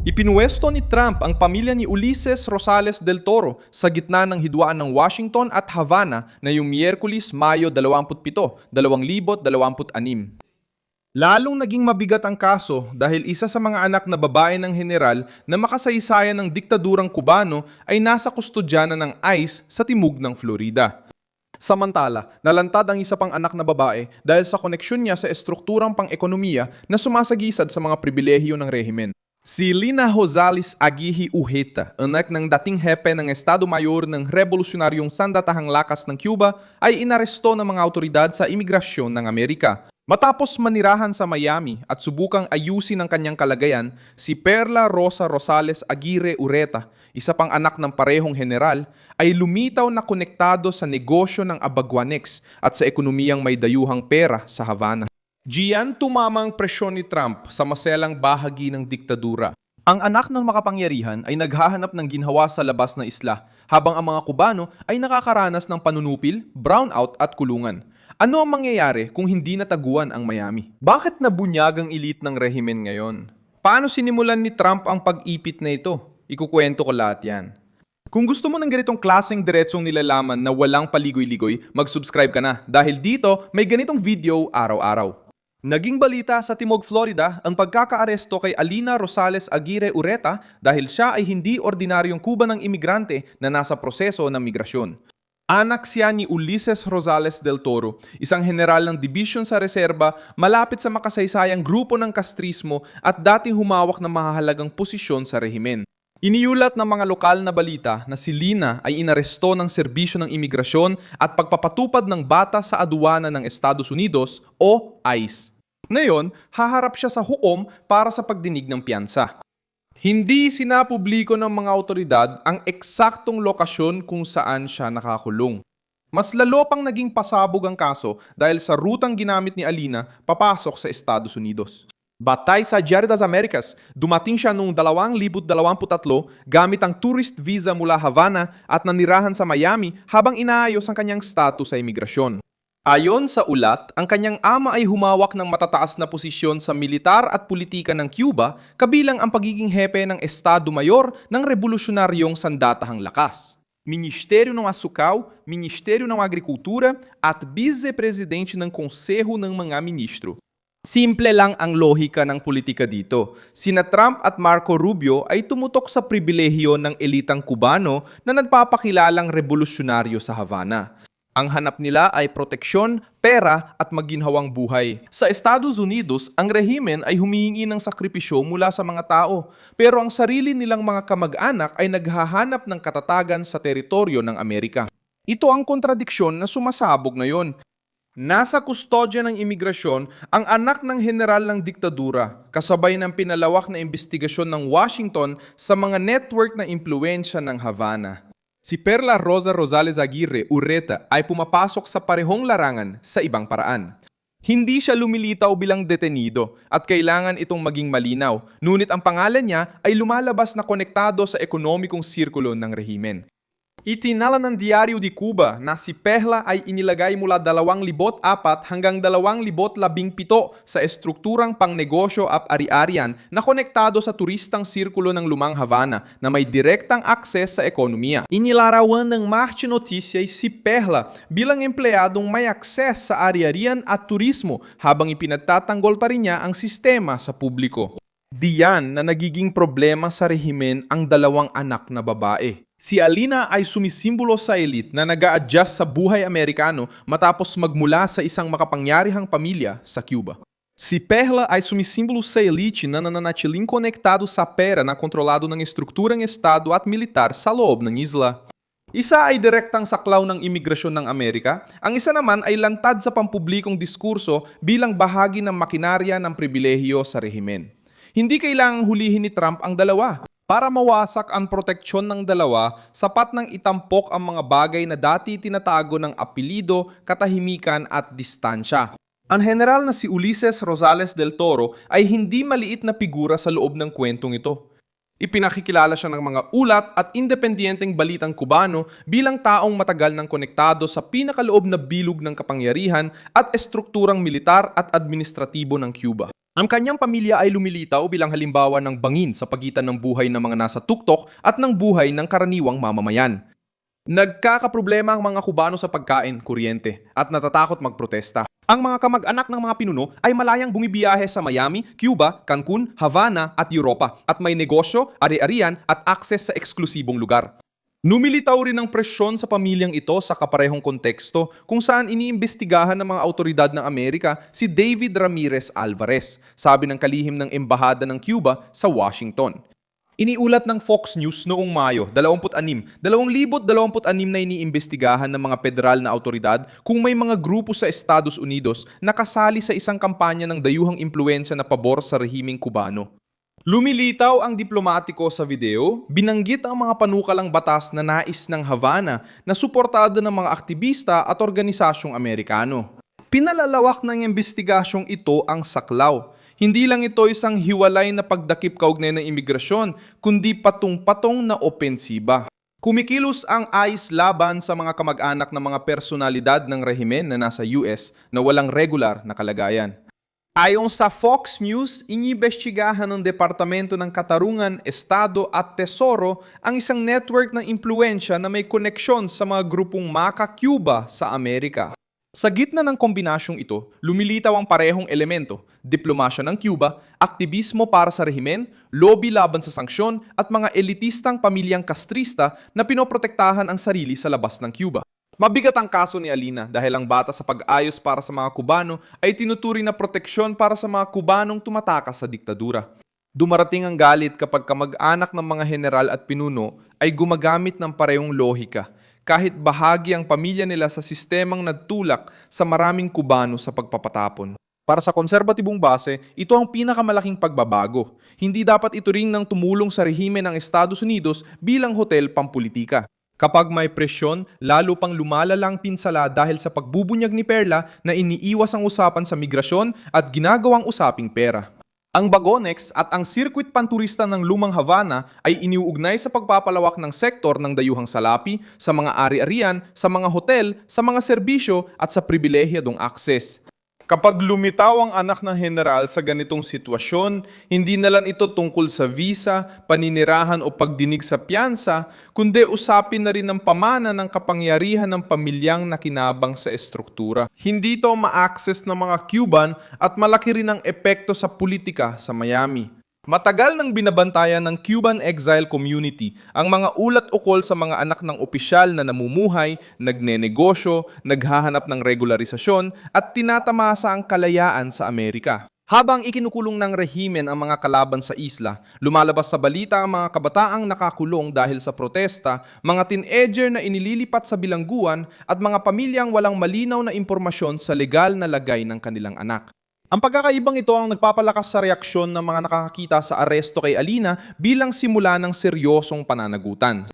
Ipinuwesto ni Trump ang pamilya ni Ulises Rosales del Toro sa gitna ng hidwaan ng Washington at Havana na yung Miyerkules, Mayo 27, 2026. Lalong naging mabigat ang kaso dahil isa sa mga anak na babae ng general na makasaysayan ng diktadurang Kubano ay nasa kustodyanan ng ICE sa timog ng Florida. Samantala, nalantad ang isa pang anak na babae dahil sa koneksyon niya sa estrukturang pang-ekonomiya na sumasagisad sa mga pribilehiyo ng rehimen. Si Lina Rosales Aguirre Urreta, anak ng dating hepe ng Estado Mayor ng Revolusyonaryong Sandatahang Lakas ng Cuba, ay inaresto ng mga autoridad sa imigrasyon ng Amerika. Matapos manirahan sa Miami at subukang ayusin ang kanyang kalagayan, si Perla Rosa Rosales Aguirre Urreta, isa pang anak ng parehong general, ay lumitaw na konektado sa negosyo ng Abaguanex at sa ekonomiyang may dayuhang pera sa Havana. Diyan tumamang presyon ni Trump sa maselang bahagi ng diktadura. Ang anak ng makapangyarihan ay naghahanap ng ginhawa sa labas na isla, habang ang mga Kubano ay nakakaranas ng panunupil, brownout at kulungan. Ano ang mangyayari kung hindi nataguan ang Miami? Bakit nabunyag ang elite ng rehimen ngayon? Paano sinimulan ni Trump ang pag-ipit na ito? Ikukwento ko lahat yan. Kung gusto mo ng ganitong klaseng diretsong nilalaman na walang paligoy-ligoy, mag-subscribe ka na dahil dito may ganitong video araw-araw. Naging balita sa Timog, Florida ang pagkakaaresto kay Alina Rosales Aguirre Urreta dahil siya ay hindi ordinaryong Kubanang imigrante na nasa proseso ng migrasyon. Anak siya ni Ulises Rosales del Toro, isang general ng dibisyon sa reserba malapit sa makasaysayang grupo ng kastrismo at dating humawak ng mahahalagang posisyon sa rehimen. Iniulat ng mga lokal na balita na si Lina ay inaresto ng Serbisyo ng Imigrasyon at Pagpapatupad ng Bata sa Aduana ng Estados Unidos o ICE. Ngayon, haharap siya sa hukom para sa pagdinig ng piyansa. Hindi sinapubliko ng mga otoridad ang eksaktong lokasyon kung saan siya nakakulong. Mas lalo pang naging pasabog ang kaso dahil sa rutang ginamit ni Alina papasok sa Estados Unidos. Batay sa Diário das Américas, dumating siya noong 2023 gamit ang tourist visa mula Havana at nanirahan sa Miami habang inaayos ang kanyang status sa imigrasyon. Ayon sa ulat, ang kanyang ama ay humawak ng matataas na posisyon sa militar at politika ng Cuba, kabilang ang pagiging hepe ng Estado Mayor ng Revolusyonaryong Sandatahang Lakas, Ministério ng Açucal, Ministério ng Agrikultura at Vice-Presidente ng Konseho ng mga Ministro. Simple lang ang lohika ng politika dito. Sina Trump at Marco Rubio ay tumutok sa pribilehiyo ng elitang Kubano na nagpapakilalang revolusyonaryo sa Havana. Ang hanap nila ay proteksyon, pera at maginhawang buhay. Sa Estados Unidos, ang rehimen ay humihingi ng sakripisyo mula sa mga tao, pero ang sarili nilang mga kamag-anak ay naghahanap ng katatagan sa teritoryo ng Amerika. Ito ang kontradiksyon na sumasabog ngayon. Nasa kustodya ng imigrasyon ang anak ng general ng diktadura, kasabay ng pinalawak na investigasyon ng Washington sa mga network na impluensya ng Havana. Si Perla Rosa Rosales Aguirre Urreta ay pumapasok sa parehong larangan sa ibang paraan. Hindi siya lumilitaw bilang detenido at kailangan itong maging malinaw, ngunit ang pangalan niya ay lumalabas na konektado sa ekonomikong sirkulo ng rehimen. Itinala ng Diario de Cuba na si Perla ay inilagay mula 2004 hanggang 2017 sa estrukturang pangnegosyo at ari-arian na konektado sa turistang sirkulo ng Lumang Havana na may direktang akses sa ekonomiya. Inilarawan ng Marte Noticias si Perla bilang empleyadong may akses sa ari-arian at turismo habang ipinagtatanggol pa rin niya ang sistema sa publiko. Diyan na nagiging problema sa rehimen ang dalawang anak na babae. Si Alina ay sumisimbolo sa elite na nag-a-adjust sa buhay Amerikano matapos magmula sa isang makapangyarihang pamilya sa Cuba. Si Perla ay sumisimbolo sa elite na nananatiling konektado sa pera na kontrolado ng estrukturang Estado at militar sa loob ng isla. Isa ay direktang saklaw ng imigrasyon ng Amerika, ang isa naman ay lantad sa pampublikong diskurso bilang bahagi ng makinarya ng pribilehiyo sa rehimen. Hindi kailangang hulihin ni Trump ang dalawa. Para mawasak ang proteksyon ng dalawa, sapat nang itampok ang mga bagay na dati tinatago ng apelido, katahimikan at distansya. Ang general na si Ulises Rosales del Toro ay hindi maliit na figura sa loob ng kwentong ito. Ipinakikilala siya ng mga ulat at independiyenteng balitang Kubano bilang taong matagal nang konektado sa pinakaloob na bilog ng kapangyarihan at estrukturang militar at administratibo ng Cuba. Ang kanyang pamilya ay lumilitaw bilang halimbawa ng bangin sa pagitan ng buhay ng mga nasa tuktok at ng buhay ng karaniwang mamamayan. Nagkakaproblema ang mga Kubano sa pagkain, kuryente, at natatakot magprotesta. Ang mga kamag-anak ng mga pinuno ay malayang bumibiyahe sa Miami, Cuba, Cancun, Havana at Europa at may negosyo, ari-arian at akses sa eksklusibong lugar. Numilitaw rin ang presyon sa pamilyang ito sa kaparehong konteksto kung saan iniimbestigahan ng mga autoridad ng Amerika si David Ramirez Alvarez, sabi ng kalihim ng Embahada ng Cuba sa Washington. Iniulat ng Fox News noong Mayo 26, 2026 na iniimbestigahan ng mga federal na autoridad kung may mga grupo sa Estados Unidos na kasali sa isang kampanya ng dayuhang impluensya na pabor sa rehimeng Kubano. Lumilitaw ang diplomatiko sa video, binanggit ang mga panukalang batas na nais ng Havana na suportado ng mga aktivista at organisasyong Amerikano. Pinalalawak ng imbestigasyong ito ang saklaw. Hindi lang ito isang hiwalay na pagdakip kaugnay ng imigrasyon, kundi patong-patong na opensiba. Kumikilos ang ICE laban sa mga kamag-anak ng mga personalidad ng rehimen na nasa US na walang regular na kalagayan. Ayon sa Fox News, iniimbestigahan ng Departamento ng Katarungan, Estado at Tesoro ang isang network ng impluensya na may koneksyon sa mga grupong Maka-Cuba sa Amerika. Sa gitna ng kombinasyong ito, lumilitaw ang parehong elemento, diplomasya ng Cuba, aktivismo para sa rehimen, lobby laban sa sanksyon at mga elitistang pamilyang kastrista na pinoprotektahan ang sarili sa labas ng Cuba. Mabigat ang kaso ni Alina dahil ang batas sa pag-ayos para sa mga Kubano ay tinuturing na proteksyon para sa mga Kubanong tumatakas sa diktadura. Dumarating ang galit kapag kamag-anak ng mga general at pinuno ay gumagamit ng parehong lohika, kahit bahagi ang pamilya nila sa sistemang nagtulak sa maraming Kubano sa pagpapatapon. Para sa konserbatibong base, ito ang pinakamalaking pagbabago. Hindi dapat ito ring nang tumulong sa rehimen ng Estados Unidos bilang hotel pampulitika. Kapag may presyon, lalo pang lumalalang pinsala dahil sa pagbubunyag ni Perla na iniiwas ang usapan sa migrasyon at ginagawang usaping pera. Ang Bagonex at ang sirkuit panturista ng Lumang Havana ay iniuugnay sa pagpapalawak ng sektor ng dayuhang salapi, sa mga ari-arian, sa mga hotel, sa mga serbisyo at sa pribilehyadong akses. Kapag lumitaw ang anak ng general sa ganitong sitwasyon, hindi na lang ito tungkol sa visa, paninirahan o pagdinig sa piyansa, kundi usapin na rin ang pamana ng kapangyarihan ng pamilyang nakinabang sa estruktura. Hindi ito ma-access ng mga Cuban at malaki rin ang epekto sa politika sa Miami. Matagal nang binabantayan ng Cuban exile community ang mga ulat ukol sa mga anak ng opisyal na namumuhay, nagnenegosyo, naghahanap ng regularisasyon at tinatamasa ang kalayaan sa Amerika. Habang ikinukulong ng rehimen ang mga kalaban sa isla, lumalabas sa balita ang mga kabataang nakakulong dahil sa protesta, mga teenager na inililipat sa bilangguan at mga pamilyang walang malinaw na impormasyon sa legal na lagay ng kanilang anak. Ang pagkakaibang ito ang nagpapalakas sa reaksyon ng mga nakakakita sa aresto kay Alina bilang simula ng seryosong pananagutan.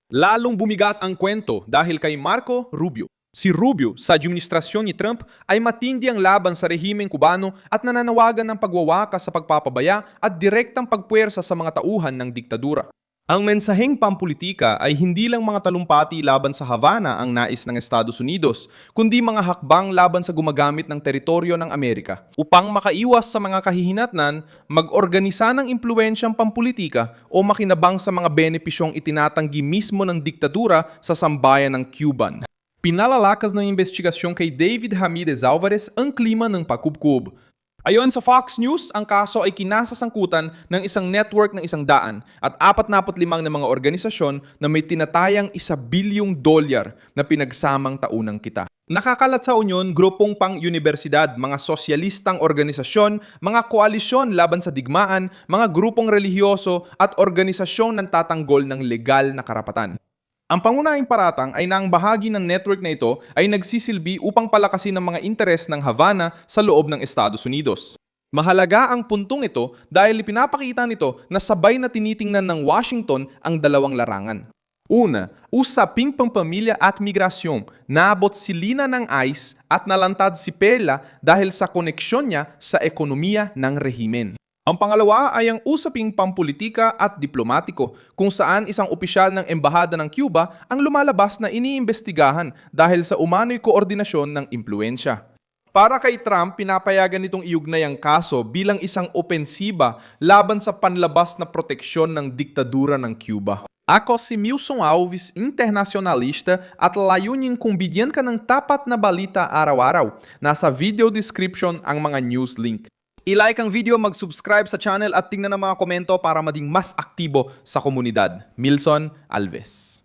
Lalong bumigat ang kwento dahil kay Marco Rubio. Si Rubio, sa administrasyon ni Trump, ay matindi ang laban sa rehimeng Kubano at nananawagan ng pagwawakas sa pagpapabaya at direktang pagpuwersa sa mga tauhan ng diktadura. Ang mensaheng pampulitika ay hindi lang mga talumpati laban sa Havana ang nais ng Estados Unidos, kundi mga hakbang laban sa gumagamit ng teritoryo ng Amerika. Upang makaiwas sa mga kahihinatnan, mag-organisa ng impluensyang pampulitika o makinabang sa mga benepisyong itinatanggi mismo ng diktadura sa sambayan ng Cuban. Pinalalakas ng investigasyon kay David Ramirez Alvarez ang klima ng pakubkob. Ayon sa Fox News, ang kaso ay kinasasangkutan ng isang network ng 100 at 45 na mga organisasyon na may tinatayang $1 bilyong na pinagsamang taunang kita. Nakakalat sa unyon, grupong pang-universidad, mga sosyalistang organisasyon, mga koalisyon laban sa digmaan, mga grupong relihiyoso at organisasyong nantatanggol ng legal na karapatan. Ang pangunahing paratang ay na ang bahagi ng network na ito ay nagsisilbi upang palakasin ang mga interes ng Havana sa loob ng Estados Unidos. Mahalaga ang puntong ito dahil ipinapakita nito na sabay na tinitingnan ng Washington ang dalawang larangan. Una, usaping pampamilya at migrasyon. Naabot si Lina ng ICE at nalantad si Perla dahil sa koneksyon niya sa ekonomiya ng rehimen. Ang pangalawa ay ang usaping pampulitika at diplomatiko kung saan isang opisyal ng Embahada ng Cuba ang lumalabas na iniimbestigahan dahil sa umano'y koordinasyon ng impluensya. Para kay Trump, pinapayagan nitong iugnay ang kaso bilang isang opensiba laban sa panlabas na proteksyon ng diktadura ng Cuba. Ako si Milson Alves, internacionalista at layunin kung bigyan ka ng tapat na balita araw-araw. Nasa video description ang mga news link. I-like ang video, mag-subscribe sa channel at tingnan ang mga komento para maging mas aktibo sa komunidad. Milson Alves.